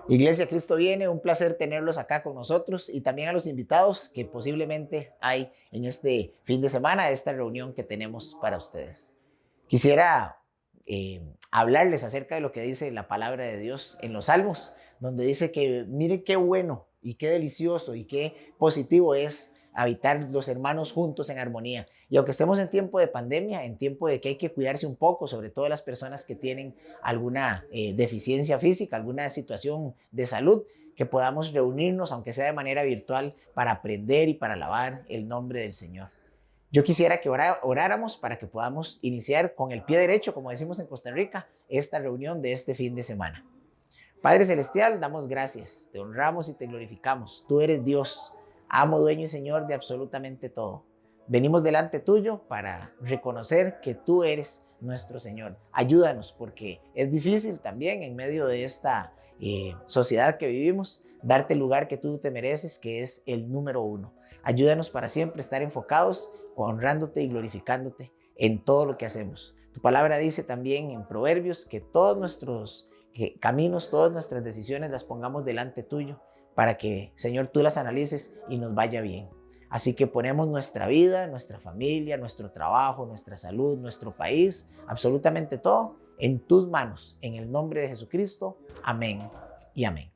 Iglesia Cristo viene, un placer tenerlos acá con nosotros y también a los invitados que posiblemente hay en este fin de semana, esta reunión que tenemos para ustedes. Quisiera hablarles acerca de lo que dice la palabra de Dios en los Salmos, donde dice que miren qué bueno y qué delicioso y qué positivo es habitar los hermanos juntos en armonía. Y aunque estemos en tiempo de pandemia, en tiempo de que hay que cuidarse un poco, sobre todo las personas que tienen alguna deficiencia física, alguna situación de salud, que podamos reunirnos, aunque sea de manera virtual, para aprender y para alabar el nombre del Señor. Yo quisiera que oráramos para que podamos iniciar con el pie derecho, como decimos en Costa Rica, esta reunión de este fin de semana. Padre Celestial, damos gracias, te honramos y te glorificamos. Tú eres Dios, amo, dueño y Señor de absolutamente todo. Venimos delante tuyo para reconocer que tú eres nuestro Señor. Ayúdanos, porque es difícil también en medio de esta sociedad que vivimos, darte el lugar que tú te mereces, que es el número uno. Ayúdanos para siempre estar enfocados, honrándote y glorificándote en todo lo que hacemos. Tu palabra dice también en Proverbios que todos nuestros caminos, todas nuestras decisiones las pongamos delante tuyo para que, Señor, tú las analices y nos vaya bien. Así que ponemos nuestra vida, nuestra familia, nuestro trabajo, nuestra salud, nuestro país, absolutamente todo en tus manos. En el nombre de Jesucristo, amén y amén.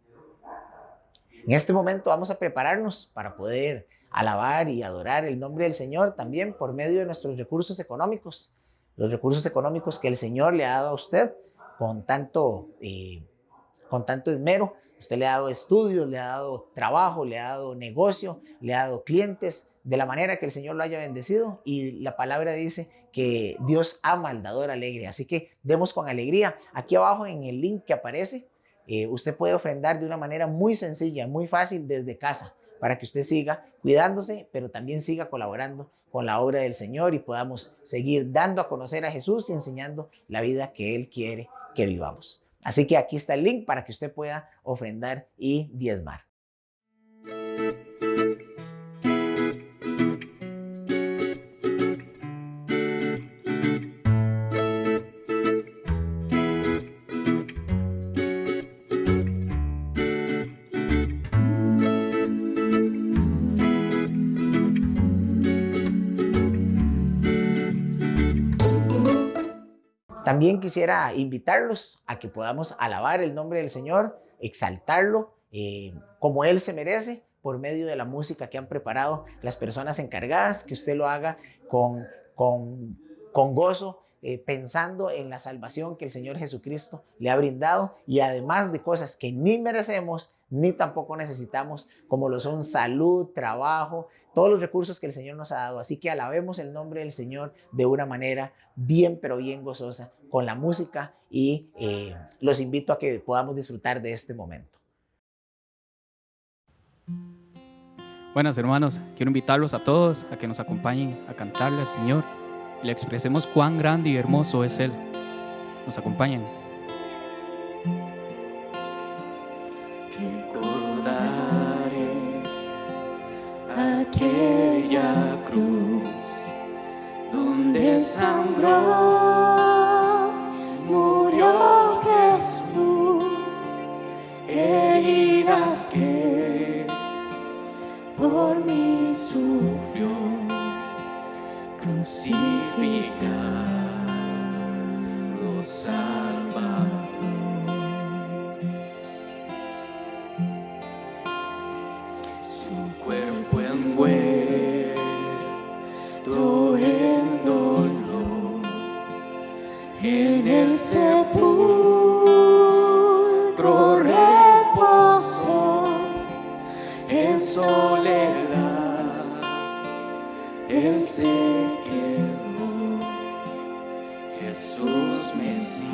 En este momento vamos a prepararnos para poder alabar y adorar el nombre del Señor también por medio de nuestros recursos económicos. Los recursos económicos que el Señor le ha dado a usted con tanto esmero. Usted le ha dado estudios, le ha dado trabajo, le ha dado negocio, le ha dado clientes, de la manera que el Señor lo haya bendecido. Y la palabra dice que Dios ama al dador alegre. Así que demos con alegría. Aquí abajo en el link que aparece, usted puede ofrendar de una manera muy sencilla, muy fácil desde casa, para que usted siga cuidándose, pero también siga colaborando con la obra del Señor y podamos seguir dando a conocer a Jesús y enseñando la vida que Él quiere que vivamos. Así que aquí está el link para que usted pueda ofrendar y diezmar. También quisiera invitarlos a que podamos alabar el nombre del Señor, exaltarlo como Él se merece por medio de la música que han preparado las personas encargadas, que usted lo haga con gozo, pensando en la salvación que el Señor Jesucristo le ha brindado y además de cosas que ni merecemos ni tampoco necesitamos, como lo son salud, trabajo, todos los recursos que el Señor nos ha dado. Así que alabemos el nombre del Señor de una manera bien, pero bien gozosa con la música y los invito a que podamos disfrutar de este momento. Buenas hermanos, quiero invitarlos a todos a que nos acompañen a cantarle al Señor y le expresemos cuán grande y hermoso es Él. Nos acompañan. Recordaré aquella cruz donde sangró, murió Jesús, heridas que por mí sufrió, crucificado Salvador. Su cuerpo envuelto en dolor, en el sepulcro reposó, en soledad Él se quedó. Jesús Mesías,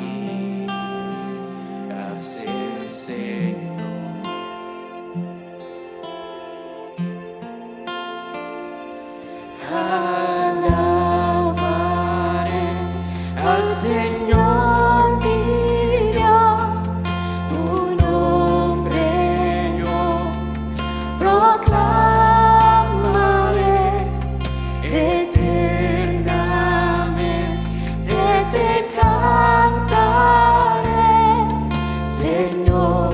el Señor. Alabaré al Señor mi Dios, tu nombre yo proclamaré eternamente, te cantaré, Señor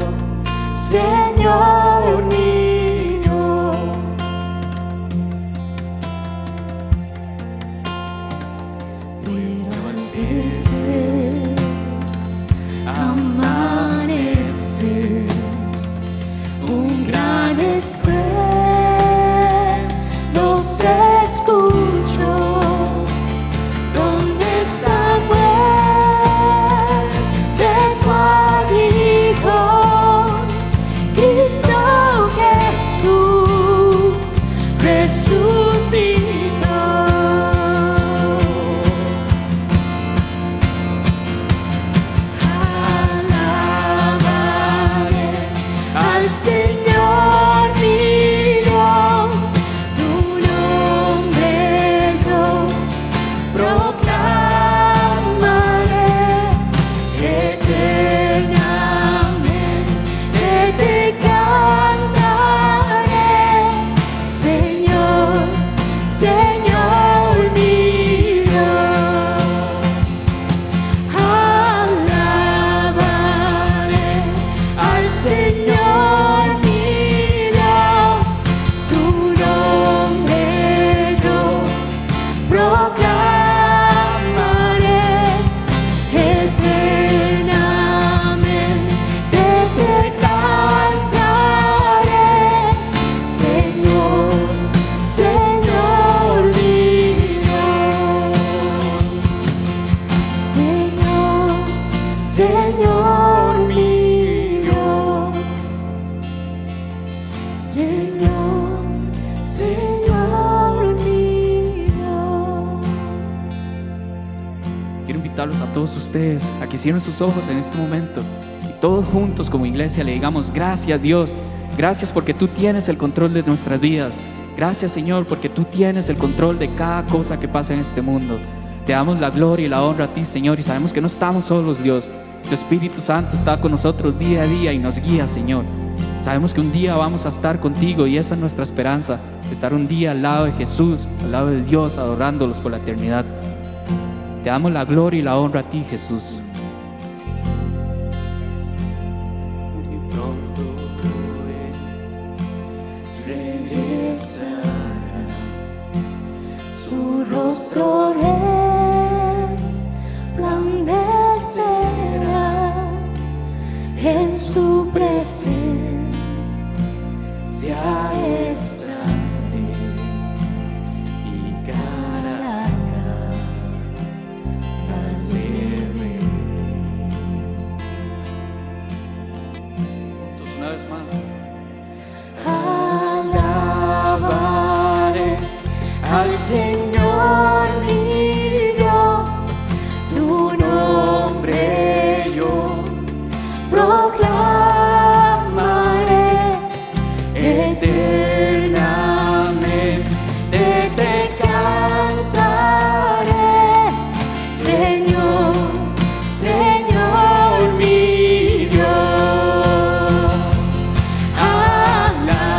Señor mi Dios. Pero antes de amanecer, un gran estruendo se escuchó, donde Samuel de tu aguijón, Cristo Jesús resucitó. Alabaré al Señor mi Dios, tu nombre yo proclamaré eternamente, te cantaré, Señor, Señor mi Dios. Alabaré al Señor mi Dios, tu nombre yo proclamaré eternamente, te cantaré, Señor, Señor mi Dios. Señor, Señor mi Dios. Señor, Señor mi Dios. Quiero invitarlos a todos ustedes a que cierren sus ojos en este momento y todos juntos como iglesia le digamos: gracias Dios, gracias porque tú tienes el control de nuestras vidas. Gracias Señor porque tú tienes el control de cada cosa que pasa en este mundo. Te damos la gloria y la honra a ti, Señor, y sabemos que no estamos solos, Dios. Tu Espíritu Santo está con nosotros día a día y nos guía, Señor. Sabemos que un día vamos a estar contigo y esa es nuestra esperanza, estar un día al lado de Jesús, al lado de Dios, adorándolos por la eternidad. Te damos la gloria y la honra a ti, Jesús. Y pronto Él regresará, su rostro resplandecerá, en su presencia estaré, y cara a cara le veré. Juntos una vez más. Alabaré al Señor mi Dios, tu nombre yo proclamaré eternamente, te cantaré, Señor, Señor mi Dios.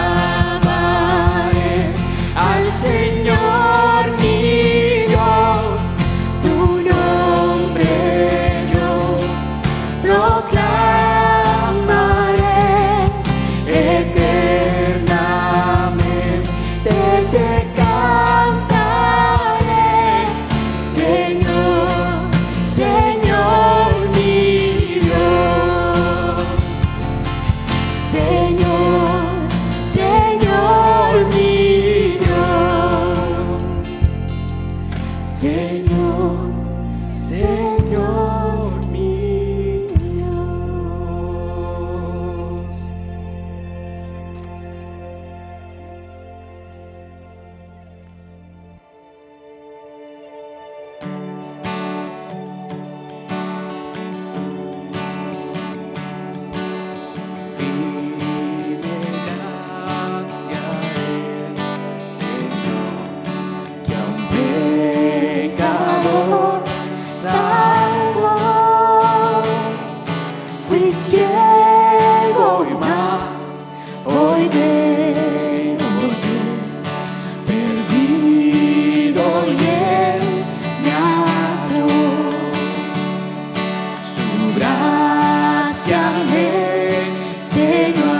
Alabaré al Señor mi Dios, tu nombre yo proclamaré eternamente, te cantaré, Señor, Señor mi Dios. Señor, Señor mi Dios. Señor, Señor mi Dios. Dile gracias a Él, Señor, que a un pecador salvo. Fui ciego y más, hoy veo yo, perdido y Él me halló. Su gracia me enseñó a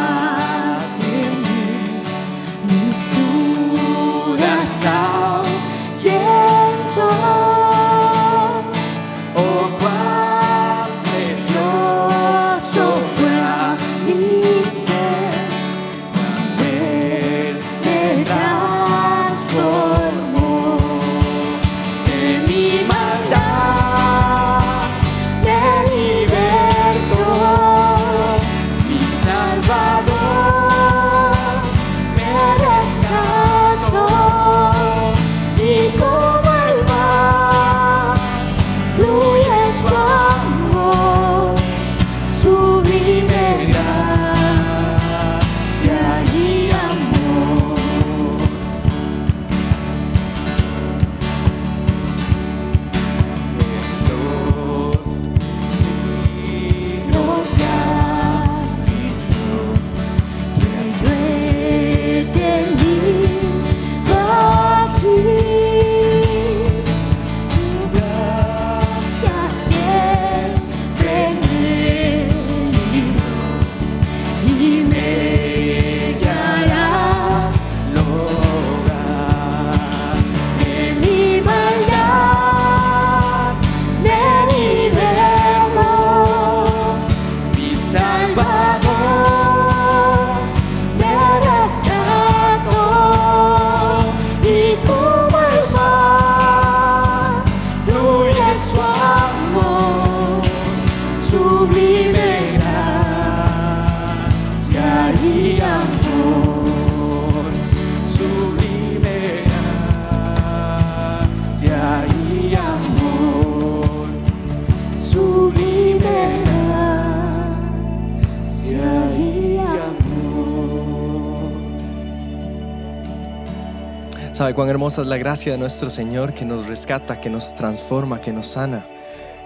¿Sabe cuán hermosa es la gracia de nuestro Señor, que nos rescata, que nos transforma, que nos sana,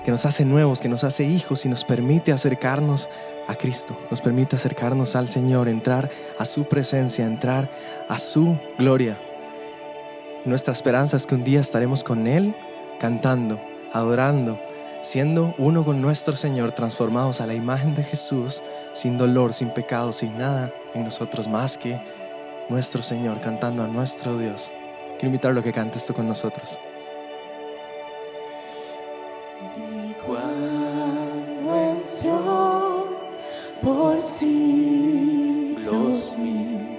que nos hace nuevos, que nos hace hijos y nos permite acercarnos a Cristo, nos permite acercarnos al Señor, entrar a su presencia, entrar a su gloria? Y nuestra esperanza es que un día estaremos con Él cantando, adorando, siendo uno con nuestro Señor, transformados a la imagen de Jesús, sin dolor, sin pecado, sin nada en nosotros más que nuestro Señor, cantando a nuestro Dios. Quiero invitarlo a que cante esto con nosotros. Y cuando en Sion por siglos mil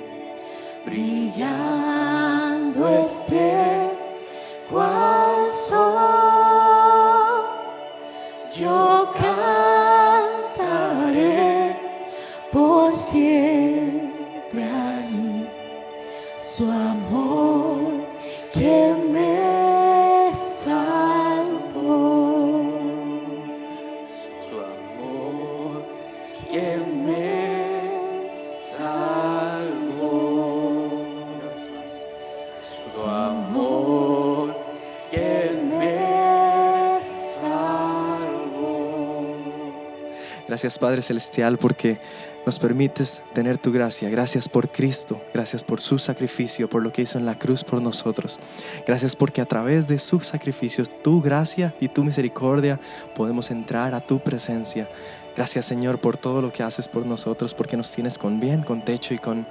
brillando esté cual sol, yo cantaré por siempre allí su amor que me salvó, Su amor que me salvó. Una vez más. Su amor que me salvó. Gracias, Padre Celestial, porque nos permites tener tu gracia. Gracias por Cristo, gracias por su sacrificio, por lo que hizo en la cruz por nosotros. Gracias porque a través de sus sacrificios, tu gracia y tu misericordia, podemos entrar a tu presencia. Gracias, Señor, por todo lo que haces por nosotros, porque nos tienes con bien, con techo y con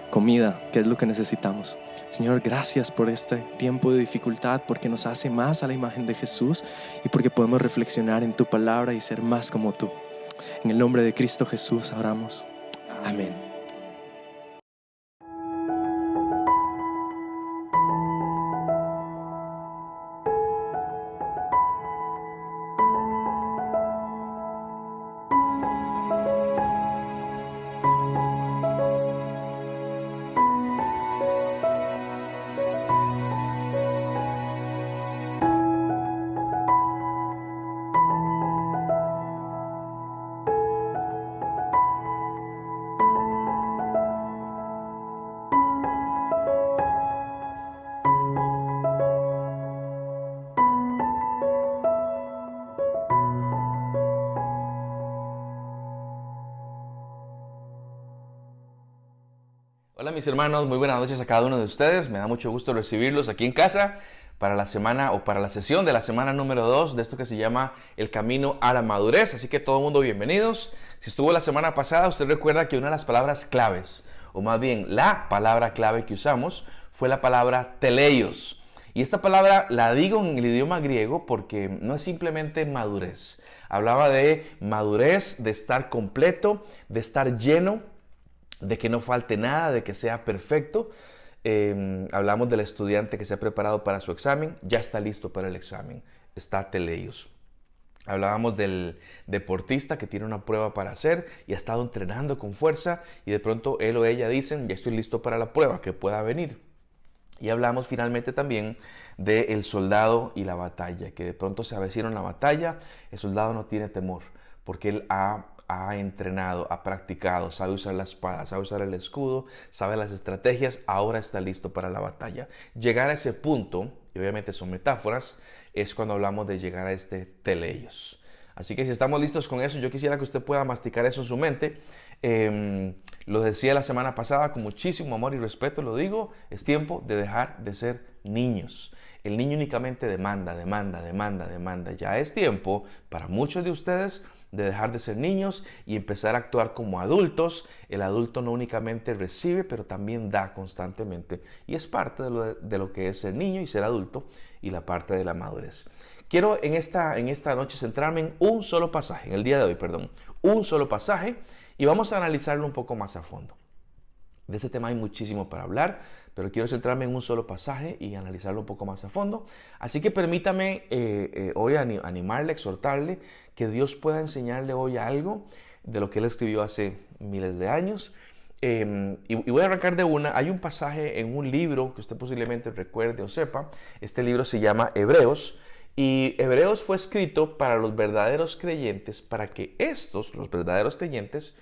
comida, que es lo que necesitamos. Señor, gracias por este tiempo de dificultad, porque nos hace más a la imagen de Jesús y porque podemos reflexionar en tu palabra y ser más como tú. En el nombre de Cristo Jesús oramos. Amén. Hola mis hermanos, muy buenas noches a cada uno de ustedes. Me da mucho gusto recibirlos aquí en casa para la semana o para la sesión de la semana número 2 de esto que se llama El Camino a la Madurez. Así que todo el mundo bienvenidos. Si estuvo la semana pasada, usted recuerda que una de las palabras claves, o más bien la palabra clave que usamos, fue la palabra teleios. Y esta palabra la digo en el idioma griego porque no es simplemente madurez. Hablaba de madurez, de estar completo, de estar lleno, de que no falte nada, de que sea perfecto. Hablamos del estudiante que se ha preparado para su examen, ya está listo para el examen, está teleios. Hablábamos del deportista que tiene una prueba para hacer y ha estado entrenando con fuerza y de pronto él o ella dicen, ya estoy listo para la prueba, que pueda venir. Y hablamos finalmente también del soldado y la batalla, que de pronto se avecina una batalla, el soldado no tiene temor, porque él ha entrenado, ha practicado, sabe usar la espada, sabe usar el escudo, sabe las estrategias, ahora está listo para la batalla. Llegar a ese punto, y obviamente son metáforas, es cuando hablamos de llegar a este teleios. Así que si estamos listos con eso, yo quisiera que usted pueda masticar eso en su mente. Lo decía la semana pasada, con muchísimo amor y respeto lo digo, es tiempo de dejar de ser niños. El niño únicamente demanda. Ya es tiempo para muchos de ustedes de dejar de ser niños y empezar a actuar como adultos. El adulto no únicamente recibe, pero también da constantemente. Y es parte de lo que es ser niño y ser adulto y la parte de la madurez. Quiero en esta noche centrarme en un solo pasaje, en el día de hoy, un solo pasaje, y vamos a analizarlo un poco más a fondo. De ese tema hay muchísimo para hablar, pero quiero centrarme en un solo pasaje y analizarlo un poco más a fondo. Así que permítame hoy animarle, exhortarle, que Dios pueda enseñarle hoy algo de lo que Él escribió hace miles de años. Y voy a arrancar de una. Hay un pasaje en un libro que usted posiblemente recuerde o sepa. Este libro se llama Hebreos. Y Hebreos fue escrito para los verdaderos creyentes, para que estos, los verdaderos creyentes,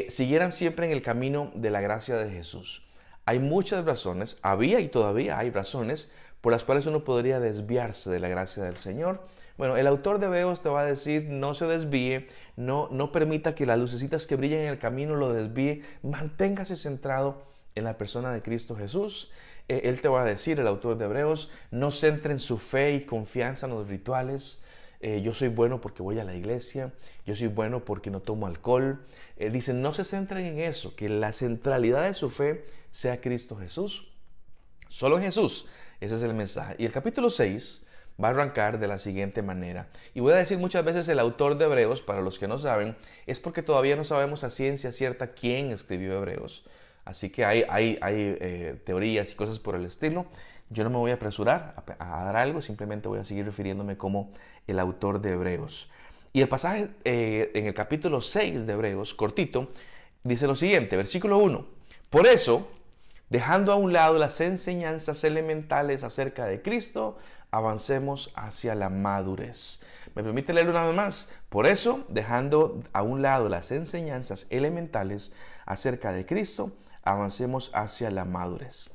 siguieran siempre en el camino de la gracia de Jesús. hay muchas razones, había y todavía hay razones por las cuales uno podría desviarse de la gracia del Señor. Bueno, el autor de Hebreos te va a decir, no se desvíe, no permita que las lucecitas que brillan en el camino lo desvíe, manténgase centrado en la persona de Cristo Jesús. Él te va a decir, el autor de Hebreos, no centren su fe y confianza en los rituales. Yo soy bueno porque voy a la iglesia, yo soy bueno porque no tomo alcohol. Dice, no se centren en eso, que la centralidad de su fe sea Cristo Jesús. Solo en Jesús. Ese es el mensaje. Y el capítulo 6 va a arrancar de la siguiente manera. Y voy a decir muchas veces el autor de Hebreos, para los que no saben, es porque todavía no sabemos a ciencia cierta quién escribió Hebreos. Así que hay teorías y cosas por el estilo. Yo no me voy a apresurar a dar algo, simplemente voy a seguir refiriéndome como el autor de Hebreos. Y el pasaje en el capítulo 6 de Hebreos, cortito, dice lo siguiente, versículo 1. Por eso, dejando a un lado las enseñanzas elementales acerca de Cristo, avancemos hacia la madurez. ¿Me permite leerlo una vez más? Por eso, dejando a un lado las enseñanzas elementales acerca de Cristo, avancemos hacia la madurez.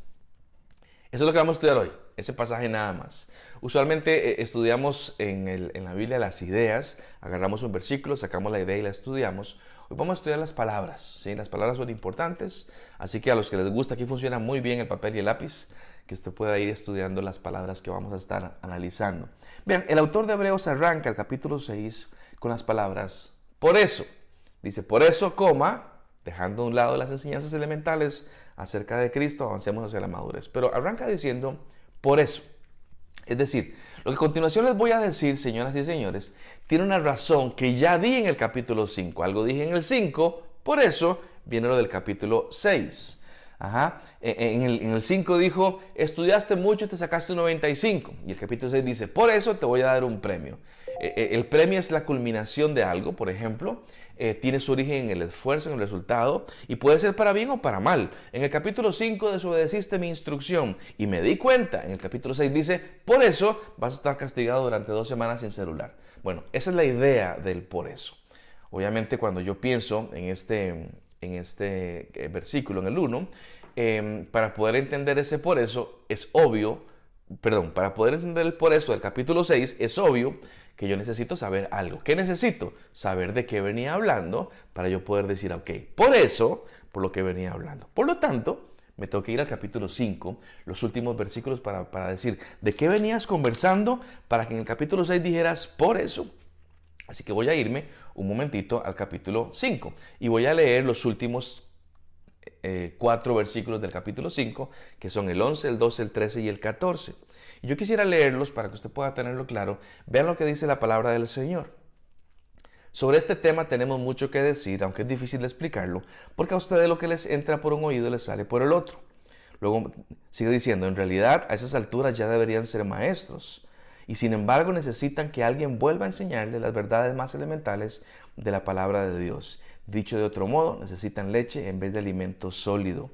Eso es lo que vamos a estudiar hoy, ese pasaje nada más. Usualmente estudiamos en la Biblia las ideas, agarramos un versículo, sacamos la idea y la estudiamos. Hoy vamos a estudiar las palabras, ¿sí? Las palabras son importantes, así que a los que les gusta, aquí funciona muy bien el papel y el lápiz, que usted pueda ir estudiando las palabras que vamos a estar analizando. Bien, el autor de Hebreos arranca el capítulo 6 con las palabras, por eso, dice, por eso, dejando a un lado las enseñanzas elementales acerca de Cristo, avancemos hacia la madurez. Pero arranca diciendo, por eso. Es decir, lo que a continuación les voy a decir, señoras y señores, tiene una razón que ya di en el capítulo 5. Algo dije en el 5, por eso viene lo del capítulo 6. En el 5 dijo, estudiaste mucho y te sacaste un 95. Y el capítulo 6 dice, por eso te voy a dar un premio. El premio es la culminación de algo, por ejemplo, tiene su origen en el esfuerzo, en el resultado, y puede ser para bien o para mal. En el capítulo 5 desobedeciste mi instrucción y me di cuenta. En el capítulo 6 dice, por eso vas a estar castigado durante 2 semanas sin celular. Bueno, esa es la idea del por eso. Obviamente cuando yo pienso en este versículo, en el 1, para poder entender ese por eso, para poder entender el por eso del capítulo 6, es obvio que yo necesito saber algo. ¿Qué necesito? Saber de qué venía hablando para yo poder decir, ok, por eso, por lo que venía hablando. Por lo tanto, me tengo que ir al capítulo 5, los últimos versículos para decir, ¿de qué venías conversando? Para que en el capítulo 6 dijeras, por eso. Así que voy a irme un momentito al capítulo 5 y voy a leer los últimos 4 versículos del capítulo 5, que son el 11, el 12, el 13 y el 14. Y yo quisiera leerlos para que usted pueda tenerlo claro. Vean lo que dice la palabra del Señor. Sobre este tema tenemos mucho que decir, aunque es difícil de explicarlo, porque a ustedes lo que les entra por un oído les sale por el otro. Luego sigue diciendo, en realidad a esas alturas ya deberían ser maestros. Y sin embargo necesitan que alguien vuelva a enseñarles las verdades más elementales de la palabra de Dios. Dicho de otro modo, necesitan leche en vez de alimento sólido.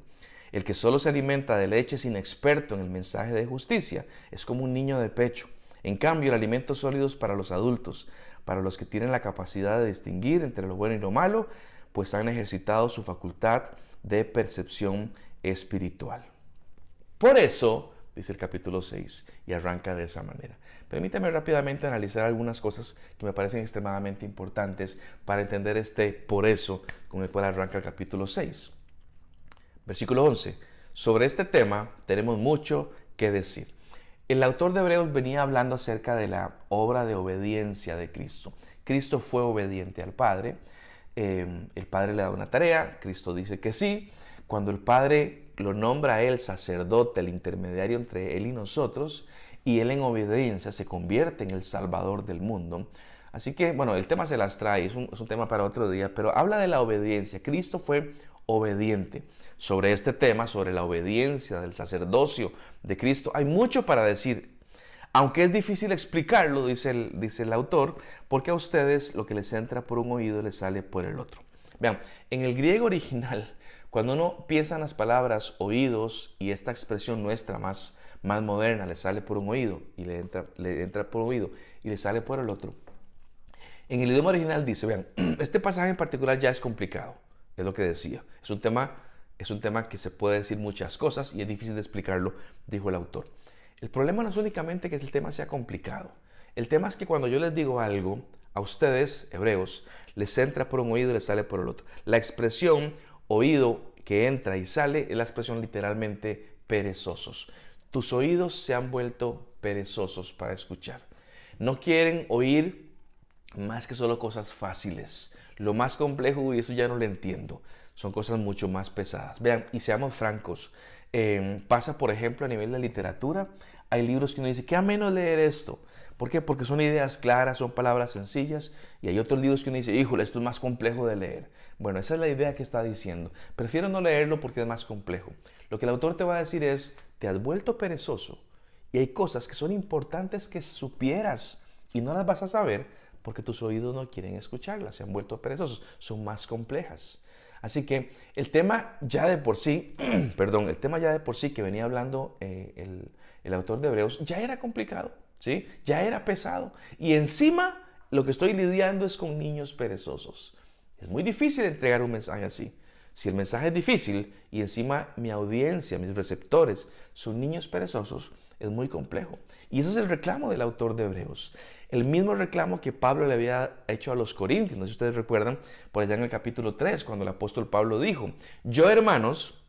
El que solo se alimenta de leche es inexperto en el mensaje de justicia. Es como un niño de pecho. En cambio, el alimento sólido es para los adultos, para los que tienen la capacidad de distinguir entre lo bueno y lo malo, pues han ejercitado su facultad de percepción espiritual. Por eso, dice el capítulo 6, y arranca de esa manera. Permítame rápidamente analizar algunas cosas que me parecen extremadamente importantes para entender este por eso con el cual arranca el capítulo 6. Versículo 11. Sobre este tema tenemos mucho que decir. El autor de Hebreos venía hablando acerca de la obra de obediencia de Cristo. Cristo fue obediente al Padre. El Padre le da una tarea. Cristo dice que sí. Cuando el Padre lo nombra a él sacerdote, el intermediario entre él y nosotros, y él en obediencia se convierte en el Salvador del mundo. Así que, bueno, el tema se las trae, es un tema para otro día, pero habla de la obediencia. Cristo fue obediente. Sobre este tema, sobre la obediencia del sacerdocio de Cristo, hay mucho para decir. Aunque es difícil explicarlo, dice el autor, porque a ustedes lo que les entra por un oído les sale por el otro. Vean, en el griego original, cuando uno piensa en las palabras oídos y esta expresión nuestra más moderna le sale por un oído y le entra por un oído y le sale por el otro. En el idioma original dice, vean, este pasaje en particular ya es complicado, es lo que decía. Es un tema es un tema que se puede decir muchas cosas y es difícil de explicarlo, dijo el autor. El problema no es únicamente que el tema sea complicado. El tema es que cuando yo les digo algo, a ustedes, hebreos, les entra por un oído y les sale por el otro. La expresión oído que entra y sale es la expresión literalmente perezosos. Tus oídos se han vuelto perezosos para escuchar. No quieren oír más que solo cosas fáciles. Lo más complejo, y eso ya no lo entiendo, son cosas mucho más pesadas. Vean, y seamos francos, pasa por ejemplo a nivel de literatura, hay libros que uno dice, qué ameno leer esto. ¿Por qué? Porque son ideas claras, son palabras sencillas, y hay otros libros que uno dice, híjole, esto es más complejo de leer. Bueno, esa es la idea que está diciendo. Prefiero no leerlo porque es más complejo. Lo que el autor te va a decir es, te has vuelto perezoso, y hay cosas que son importantes que supieras, y no las vas a saber porque tus oídos no quieren escucharlas, se han vuelto perezosos, son más complejas. Así que el tema ya de por sí, el tema ya de por sí que venía hablando el autor de Hebreos, ya era complicado, ¿sí? Ya era pesado. Y encima lo que estoy lidiando es con niños perezosos. Es muy difícil entregar un mensaje así. Si el mensaje es difícil y encima mi audiencia, mis receptores son niños perezosos, es muy complejo. Y ese es el reclamo del autor de Hebreos. El mismo reclamo que Pablo le había hecho a los corintios. No sé si ustedes recuerdan, por allá en el capítulo 3, cuando el apóstol Pablo dijo, yo, hermanos,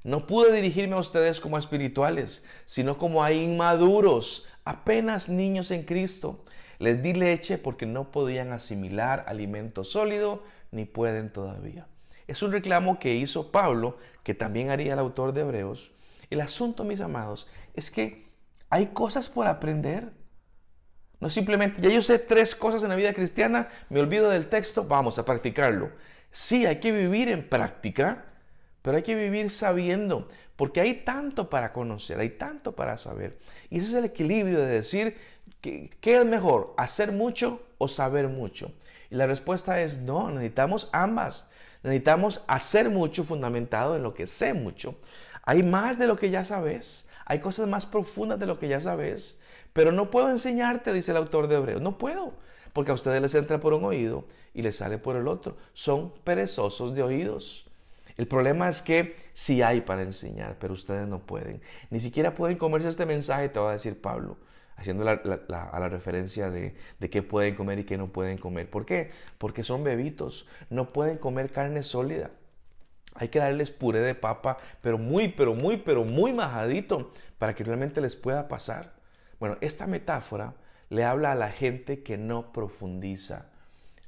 no pude dirigirme a ustedes como a espirituales, sino como a inmaduros, apenas niños en Cristo. Les di leche porque no podían asimilar alimento sólido, ni pueden todavía. Es un reclamo que hizo Pablo, que también haría el autor de Hebreos. El asunto, mis amados, es que hay cosas por aprender. No simplemente, ya yo sé 3 cosas en la vida cristiana, me olvido del texto, vamos a practicarlo. Sí, hay que vivir en práctica, pero hay que vivir sabiendo, porque hay tanto para conocer, hay tanto para saber. Y ese es el equilibrio de decir, ¿qué es mejor, hacer mucho o saber mucho? Y la respuesta es no, necesitamos ambas. Necesitamos hacer mucho fundamentado en lo que sé mucho. Hay más de lo que ya sabes, hay cosas más profundas de lo que ya sabes, pero no puedo enseñarte, dice el autor de Hebreos, no puedo, porque a ustedes les entra por un oído y les sale por el otro. Son perezosos de oídos. El problema es que sí hay para enseñar, pero ustedes no pueden. Ni siquiera pueden comerse este mensaje, te va a decir Pablo, haciendo a la referencia de qué pueden comer y qué no pueden comer. ¿Por qué? Porque son bebitos, no pueden comer carne sólida. Hay que darles puré de papa, pero muy majadito, para que realmente les pueda pasar. Bueno, esta metáfora le habla a la gente que no profundiza,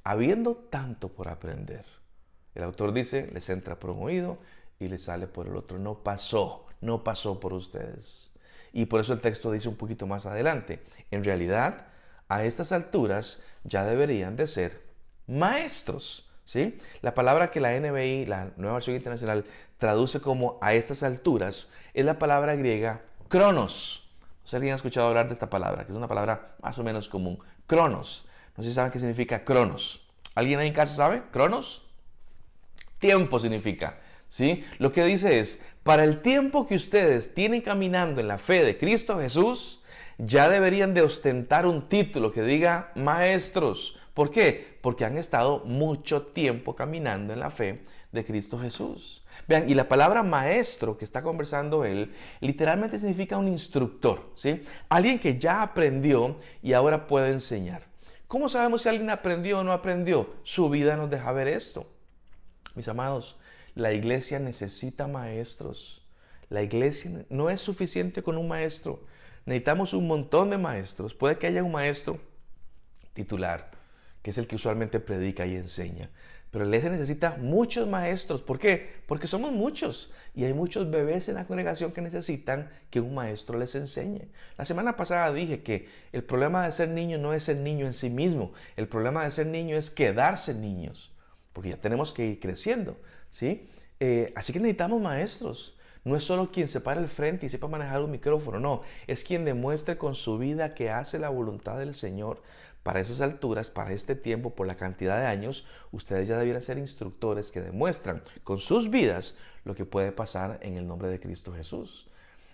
habiendo tanto por aprender. El autor dice, les entra por un oído y les sale por el otro. No pasó por ustedes. Y por eso el texto dice un poquito más adelante, en realidad, a estas alturas ya deberían de ser maestros. ¿Sí? La palabra que la NBI, la Nueva Versión Internacional, traduce como a estas alturas es la palabra griega cronos. No sé si alguien ha escuchado hablar de esta palabra, que es una palabra más o menos común. Cronos. No sé si saben qué significa cronos. ¿Alguien ahí en casa sabe? ¿Cronos? Tiempo significa. ¿Sí? Lo que dice es, para el tiempo que ustedes tienen caminando en la fe de Cristo Jesús, ya deberían de ostentar un título que diga maestros. ¿Por qué? Porque han estado mucho tiempo caminando en la fe de Cristo Jesús. Vean, y la palabra maestro que está conversando él, literalmente significa un instructor, ¿sí? Alguien que ya aprendió y ahora puede enseñar. ¿Cómo sabemos si alguien aprendió o no aprendió? Su vida nos deja ver esto. Mis amados, la iglesia necesita maestros. La iglesia no es suficiente con un maestro. Necesitamos un montón de maestros. Puede que haya un maestro titular, que es el que usualmente predica y enseña. Pero la iglesia necesita muchos maestros. ¿Por qué? Porque somos muchos. Y hay muchos bebés en la congregación que necesitan que un maestro les enseñe. La semana pasada dije que el problema de ser niño no es ser niño en sí mismo. El problema de ser niño es quedarse niños. Porque ya tenemos que ir creciendo, ¿sí? Así que necesitamos maestros. No es solo quien se para al frente y sepa manejar un micrófono, no. Es quien demuestre con su vida que hace la voluntad del Señor. Para esas alturas, para este tiempo, por la cantidad de años, ustedes ya debieran ser instructores que demuestran con sus vidas lo que puede pasar en el nombre de Cristo Jesús.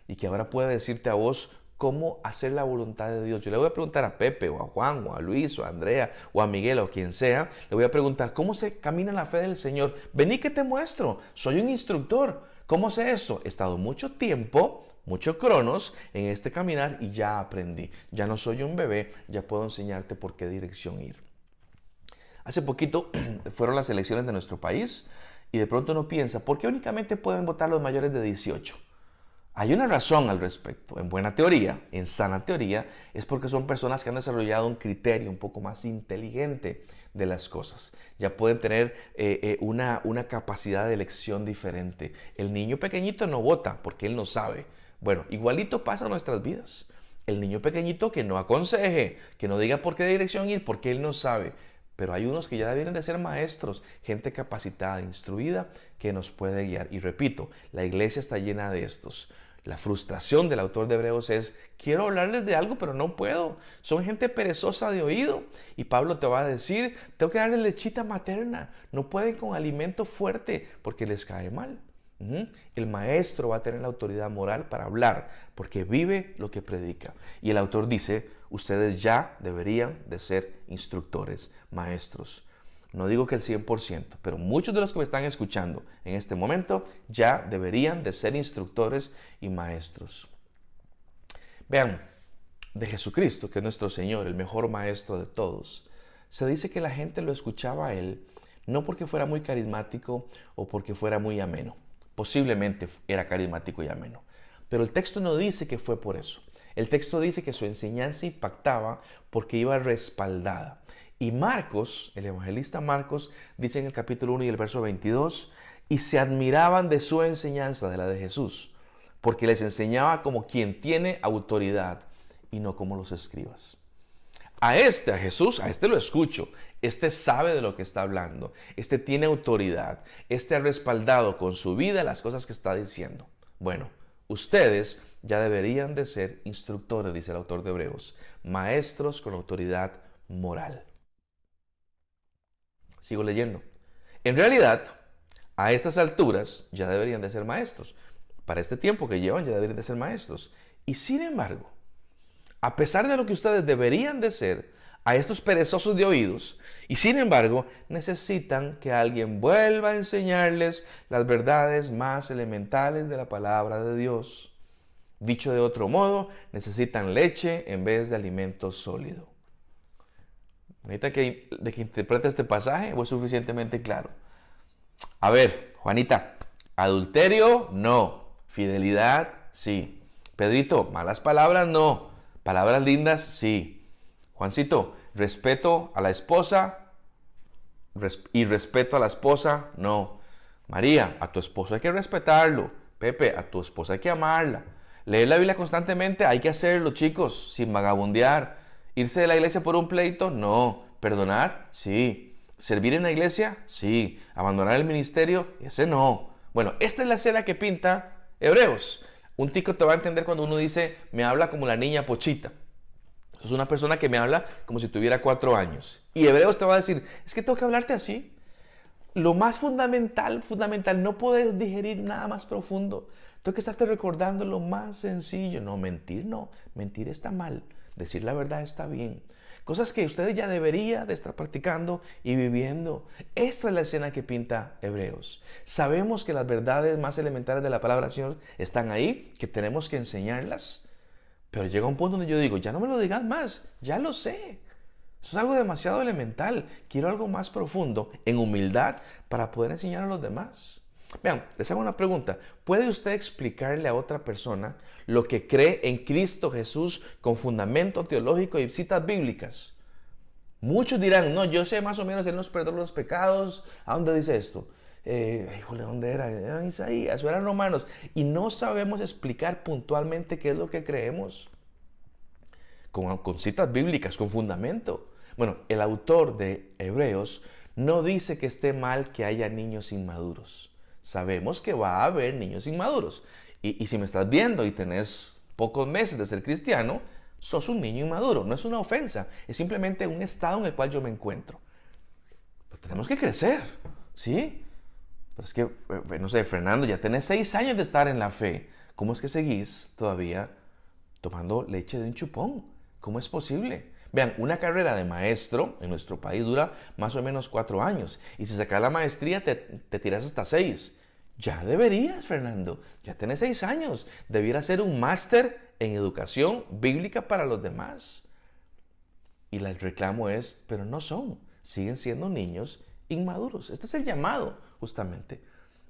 Y que ahora puede decirte a vos, cómo hacer la voluntad de Dios. Yo le voy a preguntar a Pepe o a Juan o a Luis o a Andrea o a Miguel o quien sea, le voy a preguntar, ¿cómo se camina la fe del Señor? Vení que te muestro, soy un instructor. ¿Cómo sé esto? He estado mucho tiempo, mucho cronos en este caminar y ya aprendí. Ya no soy un bebé, ya puedo enseñarte por qué dirección ir. Hace poquito fueron las elecciones de nuestro país y de pronto uno piensa, ¿por qué únicamente pueden votar los mayores de 18? Hay una razón al respecto. En buena teoría, en sana teoría, es porque son personas que han desarrollado un criterio un poco más inteligente de las cosas. Ya pueden tener una capacidad de elección diferente. El niño pequeñito no vota porque él no sabe. Bueno, igualito pasa en nuestras vidas. El niño pequeñito que no aconseje, que no diga por qué dirección ir, porque él no sabe. Pero hay unos que ya deben de ser maestros, gente capacitada, instruida, que nos puede guiar. Y repito, la iglesia está llena de estos. La frustración del autor de Hebreos es, quiero hablarles de algo, pero no puedo. Son gente perezosa de oído. Y Pablo te va a decir, tengo que darles lechita materna. No pueden con alimento fuerte porque les cae mal. El maestro va a tener la autoridad moral para hablar porque vive lo que predica. Y el autor dice, ustedes ya deberían de ser instructores, maestros. No digo que el 100%, pero muchos de los que me están escuchando en este momento ya deberían de ser instructores y maestros. Vean, de Jesucristo, que es nuestro Señor, el mejor maestro de todos, se dice que la gente lo escuchaba a Él no porque fuera muy carismático o porque fuera muy ameno. Posiblemente era carismático y ameno, pero el texto no dice que fue por eso. El texto dice que su enseñanza impactaba porque iba respaldada. Y Marcos, el evangelista Marcos, dice en el capítulo 1 y el verso 22, y se admiraban de su enseñanza, de la de Jesús, porque les enseñaba como quien tiene autoridad y no como los escribas. A Jesús, a este lo escucho. Este sabe de lo que está hablando. Este tiene autoridad. Este ha respaldado con su vida las cosas que está diciendo. Bueno, ustedes ya deberían de ser instructores, dice el autor de Hebreos, maestros con autoridad moral. Sigo leyendo. En realidad, a estas alturas ya deberían de ser maestros. Para este tiempo que llevan ya deberían de ser maestros. Y sin embargo, a pesar de lo que ustedes deberían de ser, a estos perezosos de oídos, y sin embargo, necesitan que alguien vuelva a enseñarles las verdades más elementales de la palabra de Dios. Dicho de otro modo, necesitan leche en vez de alimento sólido. ¿Necesita que interprete este pasaje o es suficientemente claro? A ver, Juanita, adulterio, no. Fidelidad, sí. Pedrito, malas palabras, no. Palabras lindas, sí. Juancito, respeto a la esposa y respeto a la esposa, no. María, a tu esposo hay que respetarlo. Pepe, a tu esposa hay que amarla. Leer la Biblia constantemente, hay que hacerlo, chicos, sin vagabundear. ¿Irse de la iglesia por un pleito? No. ¿Perdonar? Sí. ¿Servir en la iglesia? Sí. ¿Abandonar el ministerio? Ese no. Bueno, esta es la escena que pinta Hebreos. Un tico te va a entender cuando uno dice, me habla como la niña Pochita. Es una persona que me habla como si tuviera 4 años. Y Hebreos te va a decir, es que tengo que hablarte así. Lo más fundamental, no puedes digerir nada más profundo. Tengo que estarte recordando lo más sencillo. No, mentir está mal. Decir la verdad está bien. Cosas que ustedes ya deberían de estar practicando y viviendo. Esta es la escena que pinta Hebreos. Sabemos que las verdades más elementales de la palabra del Señor están ahí, que tenemos que enseñarlas. Pero llega un punto donde yo digo, ya no me lo digas más, ya lo sé. Eso es algo demasiado elemental. Quiero algo más profundo, en humildad, para poder enseñar a los demás. Vean, les hago una pregunta. ¿Puede usted explicarle a otra persona lo que cree en Cristo Jesús con fundamento teológico y citas bíblicas? Muchos dirán, no, yo sé más o menos, Él nos perdona los pecados. ¿A dónde dice esto? Híjole, ¿dónde era? Era Isaías, o eran Romanos. Y no sabemos explicar puntualmente qué es lo que creemos. Con citas bíblicas, con fundamento. Bueno, el autor de Hebreos no dice que esté mal que haya niños inmaduros. Sabemos que va a haber niños inmaduros. Y si me estás viendo y tenés pocos meses de ser cristiano, sos un niño inmaduro. No es una ofensa, es simplemente un estado en el cual yo me encuentro. Pero tenemos que crecer, ¿sí? Pero es que, no sé, Fernando, ya tenés 6 años de estar en la fe. ¿Cómo es que seguís todavía tomando leche de un chupón. ¿Cómo es posible? Vean, una carrera de maestro en nuestro país dura más o menos 4 años. Y si sacas la maestría te tiras hasta 6. Ya deberías, Fernando. Ya tenés 6 años. Debieras ser un máster en educación bíblica para los demás. Y el reclamo es, pero no son. Siguen siendo niños inmaduros. Este es el llamado, justamente.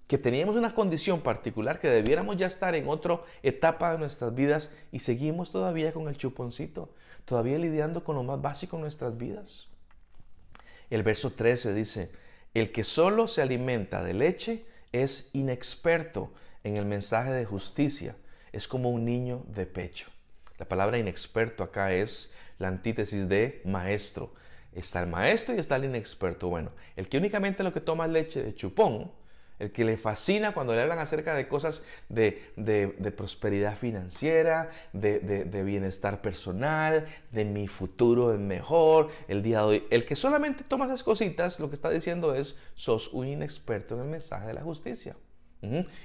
Que teníamos una condición particular, que debiéramos ya estar en otra etapa de nuestras vidas y seguimos todavía con el chuponcito, todavía lidiando con lo más básico en nuestras vidas. El verso 13 dice, el que solo se alimenta de leche es inexperto en el mensaje de justicia, es como un niño de pecho. La palabra inexperto acá es la antítesis de maestro. Está el maestro y está el inexperto. Bueno, el que únicamente lo que toma leche de chupón, el que le fascina cuando le hablan acerca de cosas de prosperidad financiera, de bienestar personal, de mi futuro es mejor, el día de hoy. El que solamente toma esas cositas, lo que está diciendo es, sos un inexperto en el mensaje de la justicia.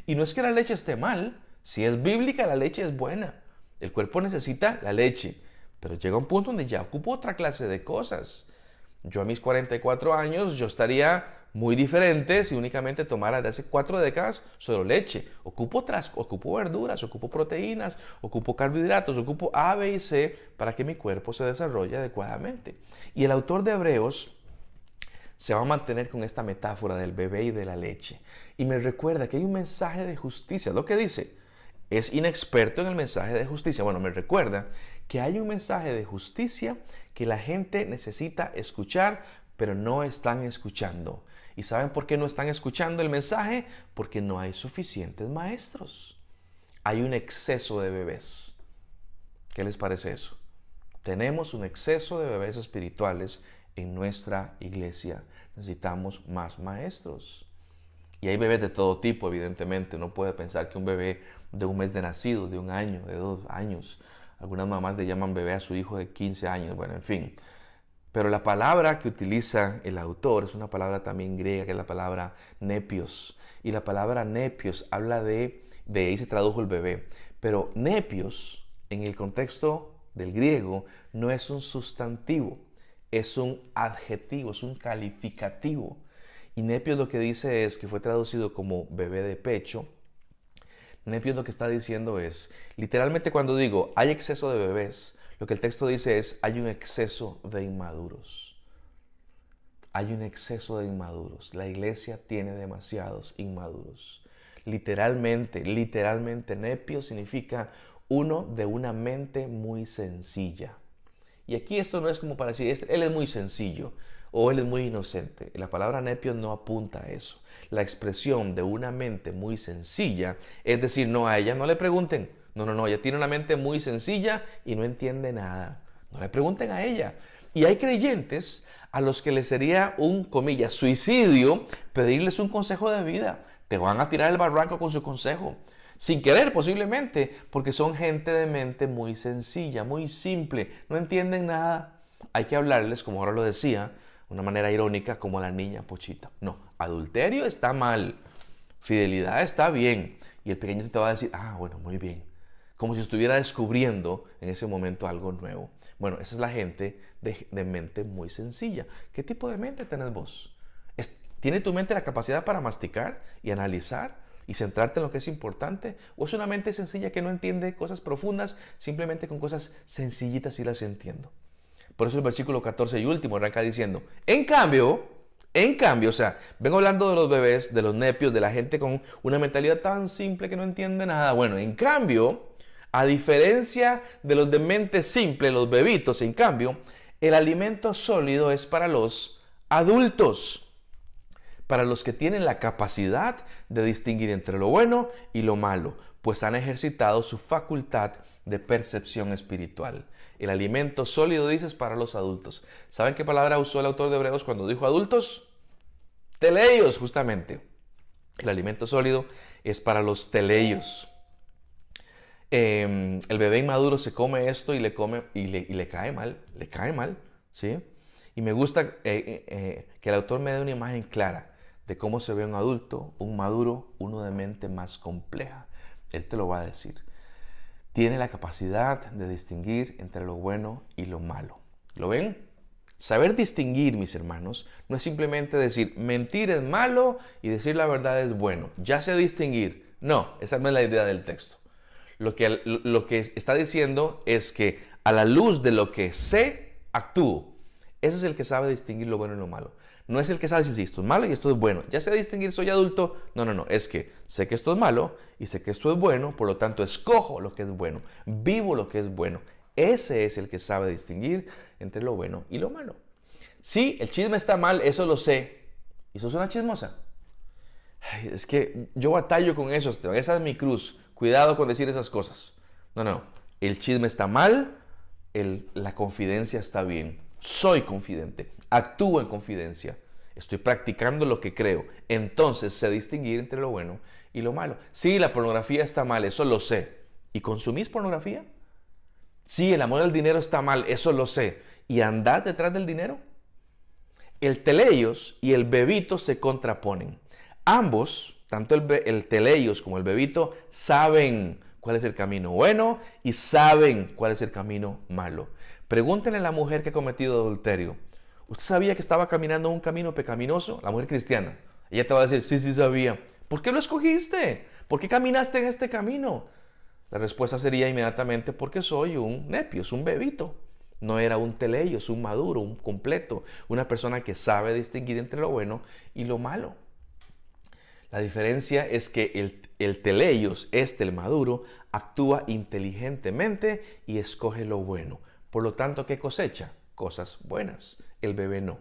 Y no es que la leche esté mal, si es bíblica la leche es buena. El cuerpo necesita la leche, pero llega un punto donde ya ocupo otra clase de cosas. Yo a mis 44 años, yo estaría muy diferente si únicamente tomara de hace 4 décadas solo leche. Ocupo verduras, ocupo proteínas, ocupo carbohidratos, ocupo A, B y C para que mi cuerpo se desarrolle adecuadamente. Y el autor de Hebreos se va a mantener con esta metáfora del bebé y de la leche. Y me recuerda que hay un mensaje de justicia. Lo que dice, es inexperto en el mensaje de justicia. Bueno, me recuerda que hay un mensaje de justicia que la gente necesita escuchar, pero no están escuchando. ¿Y saben por qué no están escuchando el mensaje? Porque no hay suficientes maestros. Hay un exceso de bebés. ¿Qué les parece eso? Tenemos un exceso de bebés espirituales en nuestra iglesia. Necesitamos más maestros. Y hay bebés de todo tipo, evidentemente. Uno puede pensar que un bebé de un mes de nacido, de 1 año, de 2 años. Algunas mamás le llaman bebé a su hijo de 15 años. Bueno, en fin. Pero la palabra que utiliza el autor es una palabra también griega, que es la palabra nepios. Y la palabra nepios habla de ahí se tradujo el bebé. Pero nepios, en el contexto del griego, no es un sustantivo, es un adjetivo, es un calificativo. Y nepios lo que dice es que fue traducido como bebé de pecho. Nepios lo que está diciendo es, literalmente cuando digo hay exceso de bebés, lo que el texto dice es hay un exceso de inmaduros. Hay un exceso de inmaduros. La iglesia tiene demasiados inmaduros. Literalmente, nepio significa uno de una mente muy sencilla. Y aquí esto no es como para decir, él es muy sencillo o él es muy inocente. La palabra nepio no apunta a eso. La expresión de una mente muy sencilla, es decir, no, a ella no le pregunten. No, ella tiene una mente muy sencilla y no entiende nada. No le pregunten a ella. Y hay creyentes a los que les sería un, comillas, suicidio pedirles un consejo de vida. Te van a tirar el barranco con su consejo. Sin querer posiblemente, porque son gente de mente muy sencilla, muy simple. No entienden nada. Hay que hablarles, como ahora lo decía, de una manera irónica, como la niña Pochita. No, adulterio está mal. Fidelidad está bien. Y el pequeño te va a decir, ah, bueno, muy bien. Como si estuviera descubriendo en ese momento algo nuevo. Bueno, esa es la gente de mente muy sencilla. ¿Qué tipo de mente tenés vos? ¿Tiene tu mente la capacidad para masticar y analizar y centrarte en lo que es importante? ¿O es una mente sencilla que no entiende cosas profundas, simplemente con cosas sencillitas sí las entiendo? Por eso el versículo 14 y último arranca diciendo, en cambio, o sea, vengo hablando de los bebés, de los nepios, de la gente con una mentalidad tan simple que no entiende nada. Bueno, en cambio, a diferencia de los de mente simple, los bebitos, en cambio, el alimento sólido es para los adultos, para los que tienen la capacidad de distinguir entre lo bueno y lo malo, pues han ejercitado su facultad de percepción espiritual. El alimento sólido, dices, para los adultos. ¿Saben qué palabra usó el autor de Hebreos cuando dijo adultos? Teleios, justamente. El alimento sólido es para los teleios. El bebé inmaduro se come esto y le cae mal, ¿sí? Y me gusta que el autor me dé una imagen clara de cómo se ve un adulto, un maduro, uno de mente más compleja. Él te lo va a decir. tiene la capacidad de distinguir entre lo bueno y lo malo. ¿Lo ven? Saber distinguir, mis hermanos, no es simplemente decir mentir es malo y decir la verdad es bueno. Ya sé distinguir. No, esa no es la idea del texto. Lo que está diciendo es que a la luz de lo que sé, actúo. Ese es el que sabe distinguir lo bueno y lo malo. No es el que sabe decir esto es malo y esto es bueno. Ya sé distinguir, soy adulto. No. Es que sé que esto es malo y sé que esto es bueno. Por lo tanto, escojo lo que es bueno. Vivo lo que es bueno. Ese es el que sabe distinguir entre lo bueno y lo malo. Sí, el chisme está mal, eso lo sé. ¿Y sos una chismosa? Ay, es que yo batallo con eso, Esteban. Esa es mi cruz. Cuidado con decir esas cosas. No. El chisme está mal, la confidencia está bien. Soy confidente, actúo en confidencia, estoy practicando lo que creo. Entonces sé distinguir entre lo bueno y lo malo. Sí, la pornografía está mal, eso lo sé. ¿Y consumís pornografía? Sí, el amor al dinero está mal, eso lo sé. ¿Y andás detrás del dinero? El teleios y el bebito se contraponen. Ambos, tanto el teleios como el bebito, saben cuál es el camino bueno y saben cuál es el camino malo. Pregúntenle a la mujer que ha cometido adulterio. ¿Usted sabía que estaba caminando un camino pecaminoso? La mujer cristiana. Ella te va a decir, sí sabía. ¿Por qué lo escogiste? ¿Por qué caminaste en este camino? La respuesta sería inmediatamente porque soy un nepios, un bebito. No era un teleios, un maduro, un completo, una persona que sabe distinguir entre lo bueno y lo malo. La diferencia es que el teleios, el maduro, actúa inteligentemente y escoge lo bueno. Por lo tanto, ¿qué cosecha? Cosas buenas. El bebé no.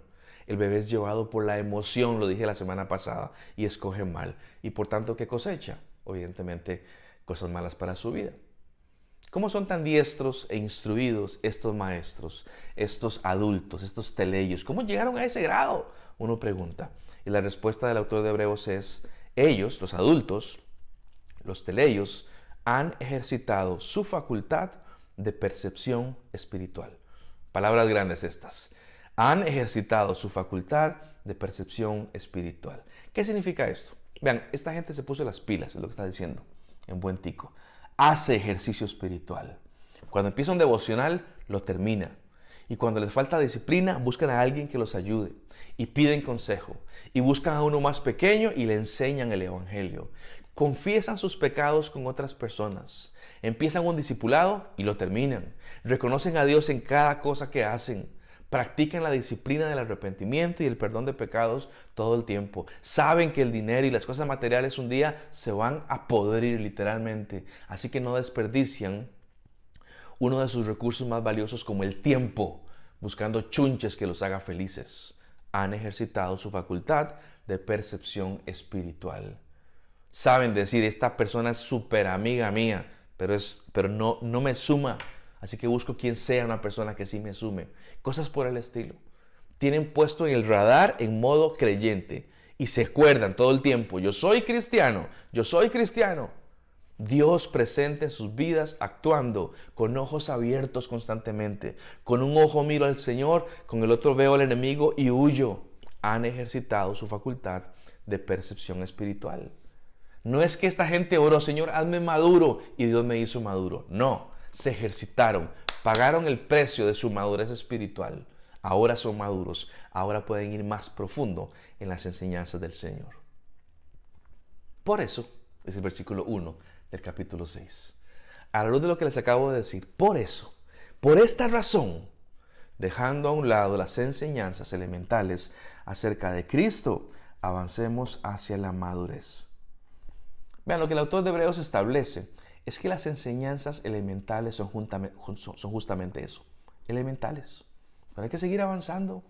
El bebé es llevado por la emoción, lo dije la semana pasada, y escoge mal. Y por tanto, ¿qué cosecha? Evidentemente, cosas malas para su vida. ¿Cómo son tan diestros e instruidos estos maestros, estos adultos, estos teleios? ¿Cómo llegaron a ese grado? Uno pregunta. Y la respuesta del autor de Hebreos es, ellos, los adultos, los teleios, han ejercitado su facultad de percepción espiritual. Palabras grandes estas. Han ejercitado su facultad de percepción espiritual. ¿Qué significa esto? Vean, esta gente se puso las pilas, es lo que está diciendo, en buen tico. Hace ejercicio espiritual. Cuando empieza un devocional, lo termina. Y cuando les falta disciplina, buscan a alguien que los ayude. Y piden consejo. Y buscan a uno más pequeño y le enseñan el evangelio. Confiesan sus pecados con otras personas. Empiezan un discipulado y lo terminan. Reconocen a Dios en cada cosa que hacen. Practican la disciplina del arrepentimiento y el perdón de pecados todo el tiempo. Saben que el dinero y las cosas materiales un día se van a podrir literalmente. Así que no desperdician uno de sus recursos más valiosos como el tiempo, buscando chunches que los haga felices. Han ejercitado su facultad de percepción espiritual. Saben decir, esta persona es súper amiga mía, pero no me suma. Así que busco quien sea una persona que sí me sume. Cosas por el estilo. Tienen puesto en el radar en modo creyente. Y se acuerdan todo el tiempo, yo soy cristiano, yo soy cristiano. Dios presente en sus vidas actuando con ojos abiertos constantemente. Con un ojo miro al Señor, con el otro veo al enemigo y huyo. Han ejercitado su facultad de percepción espiritual. No es que esta gente oró, Señor, hazme maduro y Dios me hizo maduro. No, se ejercitaron, pagaron el precio de su madurez espiritual. Ahora son maduros, ahora pueden ir más profundo en las enseñanzas del Señor. Por eso, es el versículo 1 del capítulo 6. A la luz de lo que les acabo de decir, por eso, por esta razón, dejando a un lado las enseñanzas elementales acerca de Cristo, avancemos hacia la madurez. Vean, lo que el autor de Hebreos establece es que las enseñanzas elementales son justamente eso, elementales. Pero hay que seguir avanzando.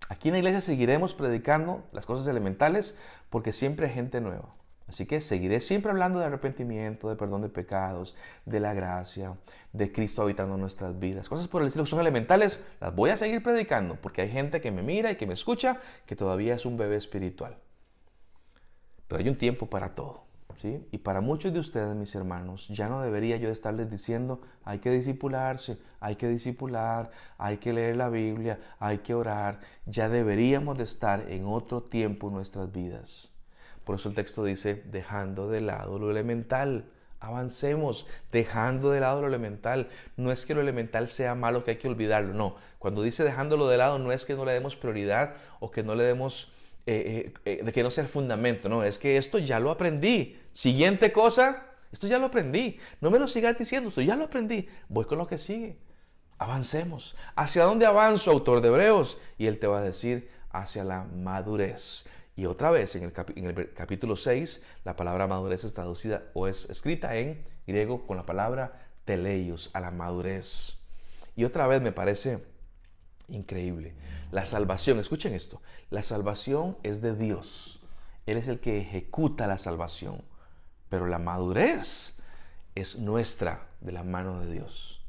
Aquí en la iglesia seguiremos predicando las cosas elementales porque siempre hay gente nueva. Así que seguiré siempre hablando de arrepentimiento, de perdón de pecados, de la gracia, de Cristo habitando en nuestras vidas. Cosas por el estilo que son elementales, las voy a seguir predicando porque hay gente que me mira y que me escucha que todavía es un bebé espiritual. Pero hay un tiempo para todo. ¿Sí? Y para muchos de ustedes, mis hermanos, ya no debería yo estarles diciendo hay que discipularse, hay que discipular, hay que leer la Biblia, hay que orar. Ya deberíamos de estar en otro tiempo en nuestras vidas. Por eso el texto dice, dejando de lado lo elemental, Avancemos dejando de lado lo elemental. No es que lo elemental sea malo, que hay que olvidarlo. No, cuando dice dejándolo de lado, no es que no le demos prioridad o que no le demos, de que no sea el fundamento. No, es que esto ya lo aprendí. Siguiente cosa, esto ya lo aprendí. No me lo sigas diciendo, esto ya lo aprendí. Voy con lo que sigue. Avancemos. ¿Hacia dónde avanzo, autor de Hebreos? Y él te va a decir, hacia la madurez. Y otra vez, en el capítulo 6, la palabra madurez es traducida o es escrita en griego con la palabra teleios, a la madurez. Y otra vez me parece increíble. La salvación, escuchen esto, la salvación es de Dios. Él es el que ejecuta la salvación. Pero la madurez es nuestra, de la mano de Dios.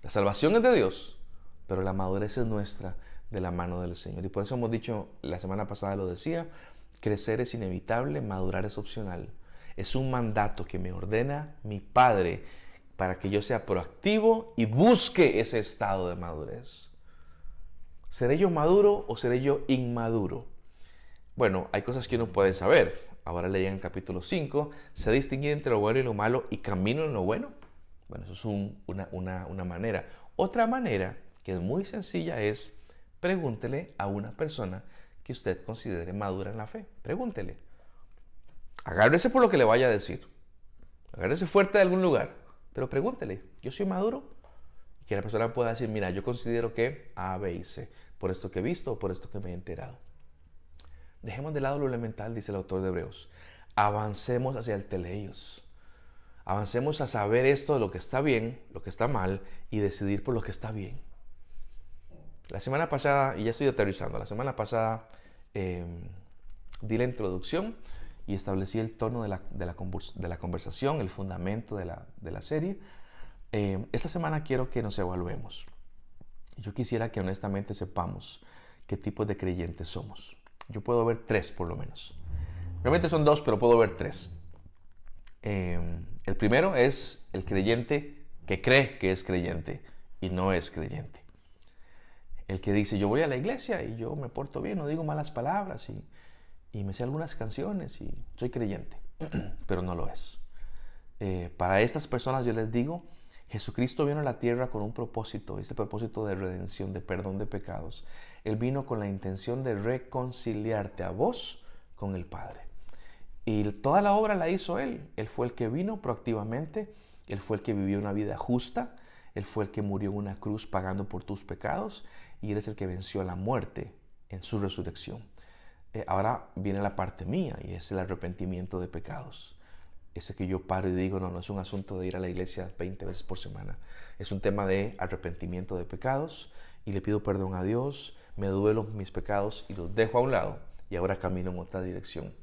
La salvación es de Dios, pero la madurez es nuestra, de la mano del Señor. Y por eso hemos dicho, la semana pasada lo decía, crecer es inevitable, madurar es opcional. Es un mandato que me ordena mi Padre para que yo sea proactivo y busque ese estado de madurez. ¿Seré yo maduro o seré yo inmaduro? Bueno, hay cosas que uno puede saber. Ahora leí en el capítulo 5, ¿se distingue entre lo bueno y lo malo y camino en lo bueno? Bueno, eso es una manera. Otra manera, que es muy sencilla, es pregúntele a una persona que usted considere madura en la fe. Pregúntele. Agárrese por lo que le vaya a decir. Agárrese fuerte de algún lugar. Pero pregúntele, ¿yo soy maduro? Y que la persona pueda decir, mira, yo considero que A, B y C. Por esto que he visto o por esto que me he enterado. Dejemos de lado lo elemental, dice el autor de Hebreos. Avancemos hacia el teleios. Avancemos a saber esto de lo que está bien, lo que está mal y decidir por lo que está bien. La semana pasada, y ya estoy aterrizando, la semana pasada di la introducción y establecí el tono de la conversación, el fundamento de la serie. Esta semana quiero que nos evaluemos. Yo quisiera que honestamente sepamos qué tipo de creyentes somos. Yo puedo ver 3 por lo menos. Realmente son 2, pero puedo ver 3. El primero es el creyente que cree que es creyente y no es creyente. El que dice, yo voy a la iglesia y yo me porto bien, no digo malas palabras y me sé algunas canciones y soy creyente, pero no lo es. Para estas personas yo les digo, Jesucristo vino a la tierra con un propósito, ese propósito de redención, de perdón de pecados. Él vino con la intención de reconciliarte a vos con el Padre. Y toda la obra la hizo Él. Él fue el que vino proactivamente, Él fue el que vivió una vida justa, Él fue el que murió en una cruz pagando por tus pecados y Él es el que venció a la muerte en su resurrección. Ahora viene la parte mía y es el arrepentimiento de pecados. Ese que yo paro y digo, no es un asunto de ir a la iglesia 20 veces por semana. Es un tema de arrepentimiento de pecados y le pido perdón a Dios, me duelo mis pecados y los dejo a un lado y ahora camino en otra dirección.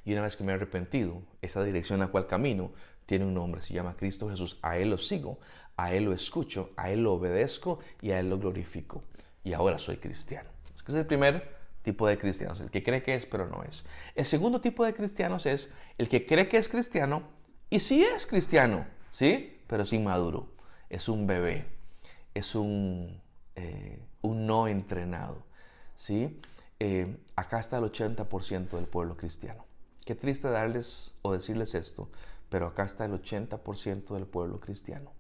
Y una vez que me he arrepentido, esa dirección a la cual camino tiene un nombre, se llama Cristo Jesús. A Él lo sigo, a Él lo escucho, a Él lo obedezco y a Él lo glorifico. Y ahora soy cristiano. Ese es el primer tipo de cristianos, el que cree que es pero no es. El segundo tipo de cristianos es el que cree que es cristiano y sí es cristiano, ¿sí? Pero es inmaduro, es un bebé, es un no entrenado, ¿sí? Acá está el 80% del pueblo cristiano. Qué triste darles o decirles esto, pero acá está el 80% del pueblo cristiano.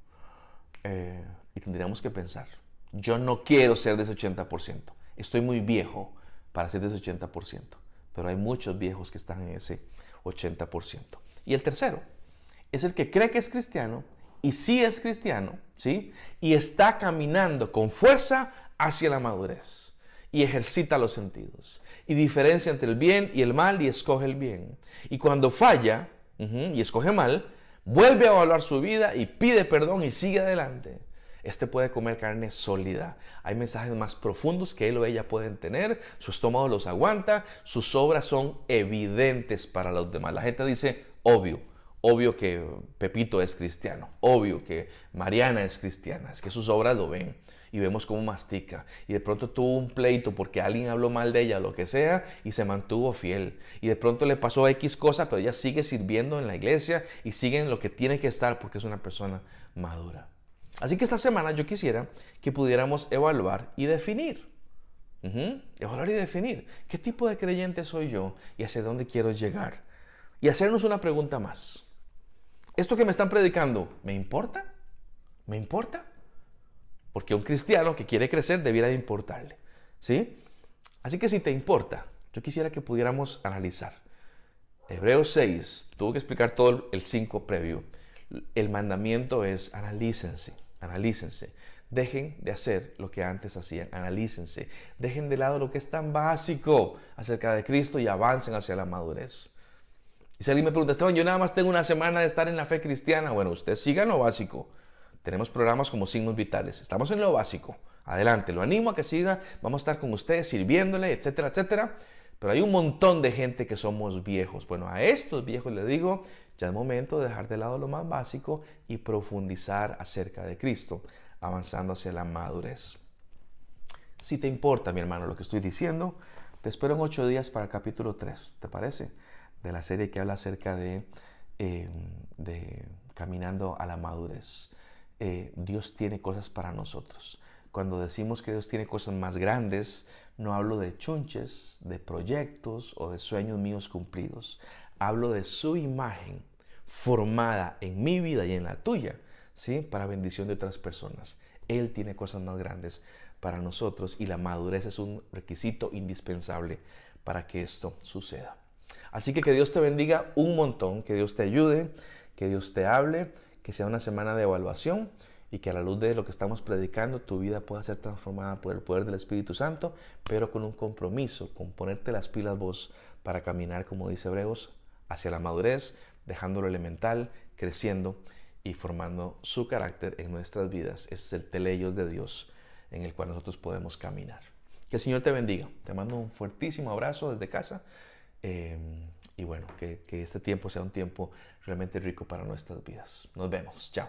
Y tendríamos que pensar, yo no quiero ser de ese 80%, estoy muy viejo para ser de ese 80%, pero hay muchos viejos que están en ese 80%. Y el tercero es el que cree que es cristiano y sí es cristiano, ¿sí? Y está caminando con fuerza hacia la madurez y ejercita los sentidos y diferencia entre el bien y el mal y escoge el bien. Y cuando falla y escoge mal, vuelve a evaluar su vida y pide perdón y sigue adelante. Este puede comer carne sólida. Hay mensajes más profundos que él o ella pueden tener. Su estómago los aguanta. Sus obras son evidentes para los demás. La gente dice, obvio que Pepito es cristiano. Obvio que Mariana es cristiana. Es que sus obras lo ven. Y vemos cómo mastica. Y de pronto tuvo un pleito porque alguien habló mal de ella o lo que sea y se mantuvo fiel. Y de pronto le pasó X cosa, pero ella sigue sirviendo en la iglesia y sigue en lo que tiene que estar porque es una persona madura. Así que esta semana yo quisiera que pudiéramos evaluar y definir. Evaluar y definir. ¿Qué tipo de creyente soy yo y hacia dónde quiero llegar? Y hacernos una pregunta más. ¿Esto que me están predicando, me importa? ¿Me importa? Porque un cristiano que quiere crecer debiera de importarle, ¿sí? Así que si te importa, yo quisiera que pudiéramos analizar. Hebreos 6, tuvo que explicar todo el 5 previo. El mandamiento es analícense, analícense. Dejen de hacer lo que antes hacían, analícense. Dejen de lado lo que es tan básico acerca de Cristo y avancen hacia la madurez. Y si alguien me pregunta, Esteban, yo nada más tengo una semana de estar en la fe cristiana. Bueno, usted siga en lo básico. Tenemos programas como Signos Vitales. Estamos en lo básico. Adelante, lo animo a que siga. Vamos a estar con ustedes sirviéndole, etcétera, etcétera. Pero hay un montón de gente que somos viejos. Bueno, a estos viejos les digo, ya es momento de dejar de lado lo más básico y profundizar acerca de Cristo, avanzando hacia la madurez. Si te importa, mi hermano, lo que estoy diciendo, te espero en 8 días para el capítulo 3, ¿te parece? De la serie que habla acerca de caminando a la madurez. Dios tiene cosas para nosotros. Cuando decimos que Dios tiene cosas más grandes, no hablo de chunches, de proyectos o de sueños míos cumplidos. Hablo de su imagen formada en mi vida y en la tuya, ¿sí? Para bendición de otras personas. Él tiene cosas más grandes para nosotros y la madurez es un requisito indispensable para que esto suceda. Así que Dios te bendiga un montón, que Dios te ayude, que Dios te hable, que sea una semana de evaluación y que a la luz de lo que estamos predicando tu vida pueda ser transformada por el poder del Espíritu Santo, pero con un compromiso, con ponerte las pilas vos para caminar, como dice Hebreos, hacia la madurez, dejando lo elemental, creciendo y formando su carácter en nuestras vidas. Ese es el teleios de Dios en el cual nosotros podemos caminar. Que el Señor te bendiga. Te mando un fuertísimo abrazo desde casa. Y bueno, que este tiempo sea un tiempo realmente rico para nuestras vidas. Nos vemos. Chao.